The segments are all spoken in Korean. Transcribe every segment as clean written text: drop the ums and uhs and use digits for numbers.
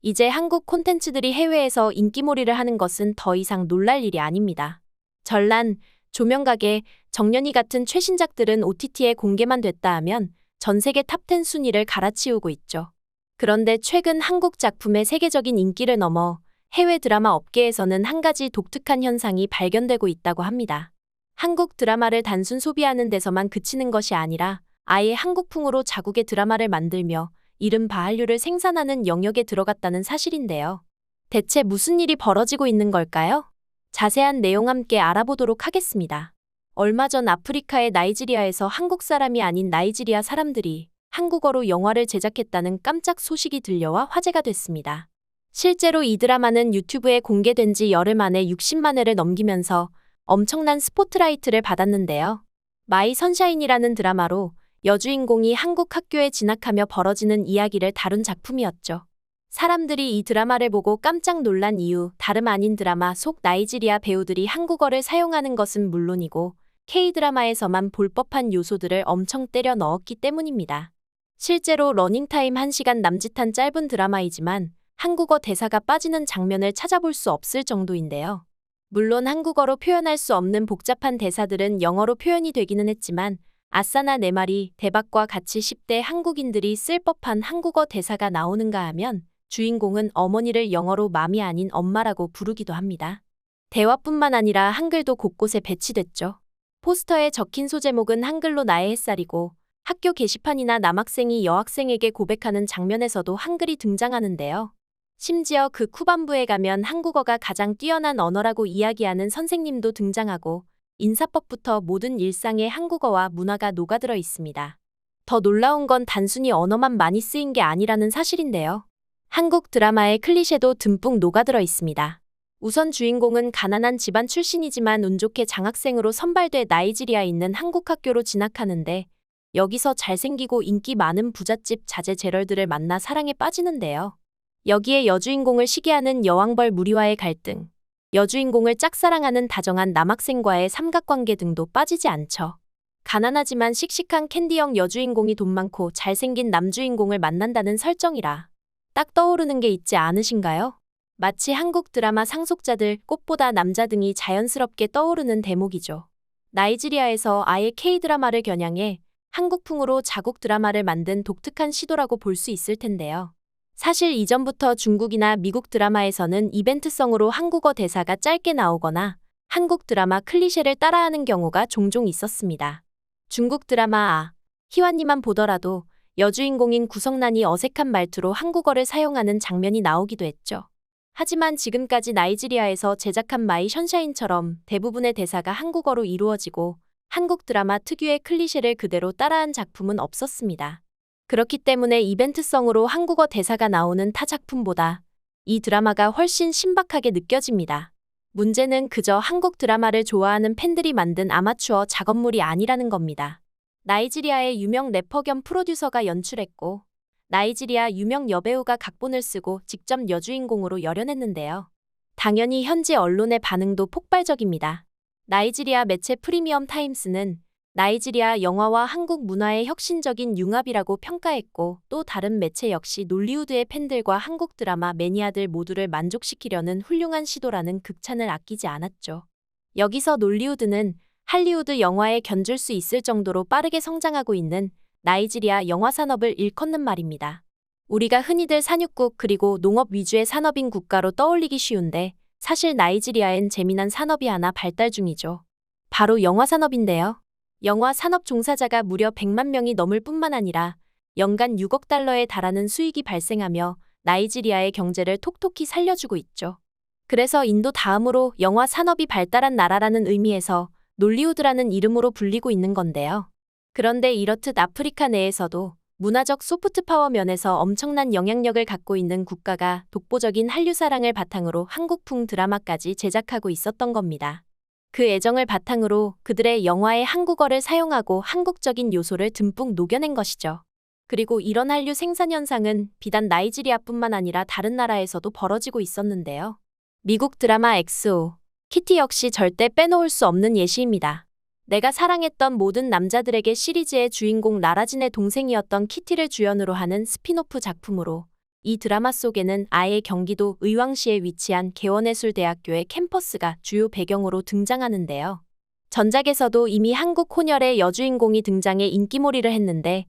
이제 한국 콘텐츠들이 해외에서 인기몰이를 하는 것은 더 이상 놀랄 일이 아닙니다. 전란, 조명가게, 정년이 같은 최신작들은 OTT에 공개만 됐다 하면 전 세계 탑10 순위를 갈아치우고 있죠. 그런데 최근 한국 작품의 세계적인 인기를 넘어 해외 드라마 업계에서는 한 가지 독특한 현상이 발견되고 있다고 합니다. 한국 드라마를 단순 소비하는 데서만 그치는 것이 아니라 아예 한국풍으로 자국의 드라마를 만들며 이른바 한류를 생산하는 영역에 들어갔다는 사실인데요. 대체 무슨 일이 벌어지고 있는 걸까요? 자세한 내용 함께 알아보도록 하겠습니다. 얼마 전 아프리카의 나이지리아에서 한국 사람이 아닌 나이지리아 사람들이 한국어로 영화를 제작했다는 깜짝 소식이 들려와 화제가 됐습니다. 실제로 이 드라마는 유튜브에 공개된 지 열흘 만에 60만 회를 넘기면서 엄청난 스포트라이트를 받았는데요. 마이 선샤인이라는 드라마로 여주인공이 한국 학교에 진학하며 벌어지는 이야기를 다룬 작품이었죠. 사람들이 이 드라마를 보고 깜짝 놀란 이유, 다름 아닌 드라마 속 나이지리아 배우들이 한국어를 사용하는 것은 물론이고 K-드라마에서만 볼 법한 요소들을 엄청 때려 넣었기 때문입니다. 실제로 러닝타임 1시간 남짓한 짧은 드라마이지만 한국어 대사가 빠지는 장면을 찾아볼 수 없을 정도인데요. 물론 한국어로 표현할 수 없는 복잡한 대사들은 영어로 표현이 되기는 했지만 아싸나 내 말이 대박과 같이 10대 한국인들이 쓸 법한 한국어 대사가 나오는가 하면 주인공은 어머니를 영어로 맘이 아닌 엄마라고 부르기도 합니다. 대화뿐만 아니라 한글도 곳곳에 배치됐죠. 포스터에 적힌 소제목은 한글로 나의 햇살이고 학교 게시판이나 남학생이 여학생에게 고백하는 장면에서도 한글이 등장하는데요. 심지어 그 후반부에 가면 한국어가 가장 뛰어난 언어라고 이야기하는 선생님도 등장하고 인사법부터 모든 일상에 한국어와 문화가 녹아들어 있습니다. 더 놀라운 건 단순히 언어만 많이 쓰인 게 아니라는 사실인데요. 한국 드라마의 클리셰도 듬뿍 녹아들어 있습니다. 우선 주인공은 가난한 집안 출신이지만 운 좋게 장학생으로 선발돼 나이지리아에 있는 한국 학교로 진학하는데 여기서 잘생기고 인기 많은 부잣집 자제 제럴들을 만나 사랑에 빠지는데요. 여기에 여주인공을 시기하는 여왕벌 무리와의 갈등, 여주인공을 짝사랑하는 다정한 남학생과의 삼각관계 등도 빠지지 않죠. 가난하지만 씩씩한 캔디형 여주인공이 돈 많고 잘생긴 남주인공을 만난다는 설정이라 딱 떠오르는 게 있지 않으신가요? 마치 한국 드라마 상속자들, 꽃보다 남자 등이 자연스럽게 떠오르는 대목이죠. 나이지리아에서 아예 K-드라마를 겨냥해 한국풍으로 자국 드라마를 만든 독특한 시도라고 볼 수 있을 텐데요. 사실 이전부터 중국이나 미국 드라마에서는 이벤트성으로 한국어 대사가 짧게 나오거나 한국 드라마 클리셰를 따라하는 경우가 종종 있었습니다. 중국 드라마 희완이만 보더라도 여주인공인 구성난이 어색한 말투로 한국어를 사용하는 장면이 나오기도 했죠. 하지만 지금까지 나이지리아에서 제작한 마이 션샤인처럼 대부분의 대사가 한국어로 이루어지고 한국 드라마 특유의 클리셰를 그대로 따라한 작품은 없었습니다. 그렇기 때문에 이벤트성으로 한국어 대사가 나오는 타 작품보다 이 드라마가 훨씬 신박하게 느껴집니다. 문제는 그저 한국 드라마를 좋아하는 팬들이 만든 아마추어 작업물이 아니라는 겁니다. 나이지리아의 유명 래퍼 겸 프로듀서가 연출했고 나이지리아 유명 여배우가 각본을 쓰고 직접 여주인공으로 열연했는데요. 당연히 현지 언론의 반응도 폭발적입니다. 나이지리아 매체 프리미엄 타임스는 나이지리아 영화와 한국 문화의 혁신적인 융합이라고 평가했고 또 다른 매체 역시 놀리우드의 팬들과 한국 드라마 매니아들 모두를 만족시키려는 훌륭한 시도라는 극찬을 아끼지 않았죠. 여기서 놀리우드는 할리우드 영화에 견줄 수 있을 정도로 빠르게 성장하고 있는 나이지리아 영화 산업을 일컫는 말입니다. 우리가 흔히들 산육국 그리고 농업 위주의 산업인 국가로 떠올리기 쉬운데 사실 나이지리아엔 재미난 산업이 하나 발달 중이죠. 바로 영화 산업인데요. 영화 산업 종사자가 무려 100만 명이 넘을 뿐만 아니라 연간 6억 달러에 달하는 수익이 발생하며 나이지리아의 경제를 톡톡히 살려주고 있죠. 그래서 인도 다음으로 영화 산업이 발달한 나라라는 의미에서 놀리우드라는 이름으로 불리고 있는 건데요. 그런데 이렇듯 아프리카 내에서도 문화적 소프트파워 면에서 엄청난 영향력을 갖고 있는 국가가 독보적인 한류 사랑을 바탕으로 한국풍 드라마까지 제작하고 있었던 겁니다. 그 애정을 바탕으로 그들의 영화에 한국어를 사용하고 한국적인 요소를 듬뿍 녹여낸 것이죠. 그리고 이런 한류 생산 현상은 비단 나이지리아뿐만 아니라 다른 나라에서도 벌어지고 있었는데요. 미국 드라마 엑소, 키티 역시 절대 빼놓을 수 없는 예시입니다. 내가 사랑했던 모든 남자들에게 시리즈의 주인공 라라진의 동생이었던 키티를 주연으로 하는 스핀오프 작품으로 이 드라마 속에는 아예 경기도 의왕시에 위치한 개원예술대학교의 캠퍼스가 주요 배경으로 등장하는데요. 전작에서도 이미 한국 혼혈의 여주인공이 등장해 인기몰이를 했는데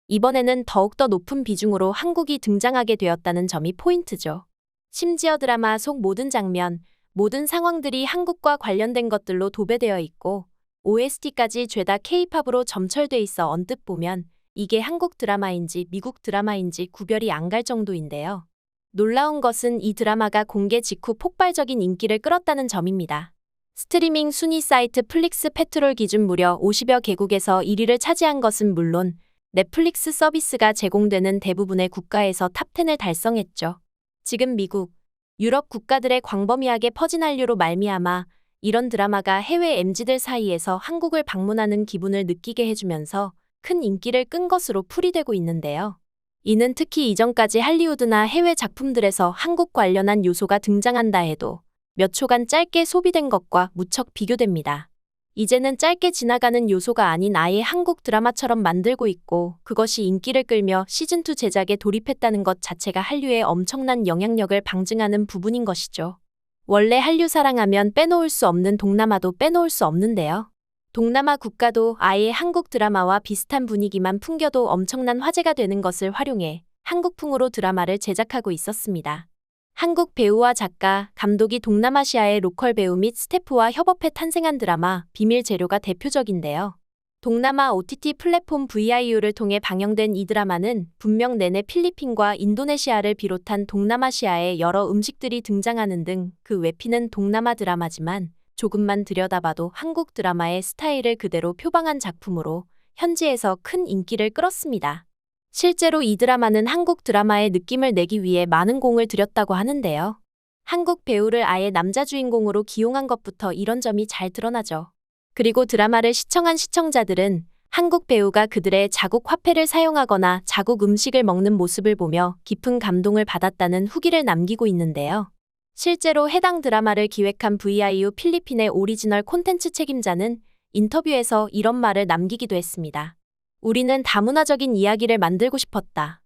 이번에는 더욱더 높은 비중으로 한국이 등장하게 되었다는 점이 포인트죠. 심지어 드라마 속 모든 장면, 모든 상황들이 한국과 관련된 것들로 도배되어 있고 OST까지 죄다 K-팝으로 점철돼 있어 언뜻 보면 이게 한국 드라마인지 미국 드라마인지 구별이 안 갈 정도인데요. 놀라운 것은 이 드라마가 공개 직후 폭발적인 인기를 끌었다는 점입니다. 스트리밍 순위 사이트 플릭스 페트롤 기준 무려 50여 개국에서 1위를 차지한 것은 물론 넷플릭스 서비스가 제공되는 대부분의 국가에서 탑10을 달성했죠. 지금 미국, 유럽 국가들의 광범위하게 퍼진 한류로 말미암아 이런 드라마가 해외 MZ들 사이에서 한국을 방문하는 기분을 느끼게 해주면서 큰 인기를 끈 것으로 풀이되고 있는데요. 이는 특히 이전까지 할리우드나 해외 작품들에서 한국 관련한 요소가 등장한다 해도 몇 초간 짧게 소비된 것과 무척 비교됩니다. 이제는 짧게 지나가는 요소가 아닌 아예 한국 드라마처럼 만들고 있고 그것이 인기를 끌며 시즌2 제작에 돌입했다는 것 자체가 한류의 엄청난 영향력을 방증하는 부분인 것이죠. 원래 한류 사랑하면 빼놓을 수 없는 동남아도 빼놓을 수 없는데요. 동남아 국가도 아예 한국 드라마와 비슷한 분위기만 풍겨도 엄청난 화제가 되는 것을 활용해 한국풍으로 드라마를 제작하고 있었습니다. 한국 배우와 작가, 감독이 동남아시아의 로컬 배우 및 스태프와 협업해 탄생한 드라마 비밀 재료가 대표적인데요. 동남아 OTT 플랫폼 VIU를 통해 방영된 이 드라마는 분명 내내 필리핀과 인도네시아를 비롯한 동남아시아의 여러 음식들이 등장하는 등 그 외피는 동남아 드라마지만 조금만 들여다봐도 한국 드라마의 스타일을 그대로 표방한 작품으로 현지에서 큰 인기를 끌었습니다. 실제로 이 드라마는 한국 드라마의 느낌을 내기 위해 많은 공을 들였다고 하는데요. 한국 배우를 아예 남자 주인공으로 기용한 것부터 이런 점이 잘 드러나죠. 그리고 드라마를 시청한 시청자들은 한국 배우가 그들의 자국 화폐를 사용하거나 자국 음식을 먹는 모습을 보며 깊은 감동을 받았다는 후기를 남기고 있는데요. 실제로 해당 드라마를 기획한 VIU 필리핀의 오리지널 콘텐츠 책임자는 인터뷰에서 이런 말을 남기기도 했습니다. 우리는 다문화적인 이야기를 만들고 싶었다.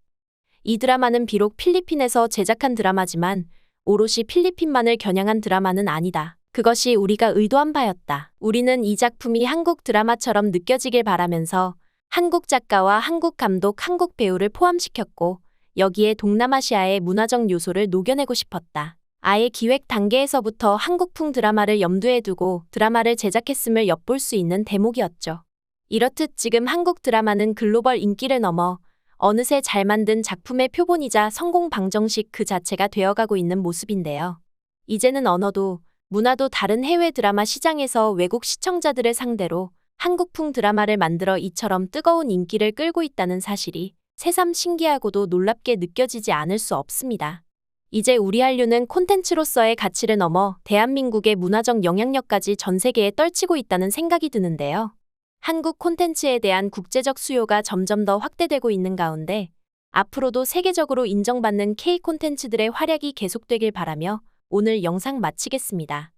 이 드라마는 비록 필리핀에서 제작한 드라마지만 오롯이 필리핀만을 겨냥한 드라마는 아니다. 그것이 우리가 의도한 바였다. 우리는 이 작품이 한국 드라마처럼 느껴지길 바라면서 한국 작가와 한국 감독, 한국 배우를 포함시켰고 여기에 동남아시아의 문화적 요소를 녹여내고 싶었다. 아예 기획 단계에서부터 한국풍 드라마를 염두에 두고 드라마를 제작했음을 엿볼 수 있는 대목이었죠. 이렇듯 지금 한국 드라마는 글로벌 인기를 넘어 어느새 잘 만든 작품의 표본이자 성공 방정식 그 자체가 되어가고 있는 모습인데요. 이제는 언어도 문화도 다른 해외 드라마 시장에서 외국 시청자들을 상대로 한국풍 드라마를 만들어 이처럼 뜨거운 인기를 끌고 있다는 사실이 새삼 신기하고도 놀랍게 느껴지지 않을 수 없습니다. 이제 우리 한류는 콘텐츠로서의 가치를 넘어 대한민국의 문화적 영향력까지 전 세계에 떨치고 있다는 생각이 드는데요. 한국 콘텐츠에 대한 국제적 수요가 점점 더 확대되고 있는 가운데 앞으로도 세계적으로 인정받는 K 콘텐츠들의 활약이 계속되길 바라며 오늘 영상 마치겠습니다.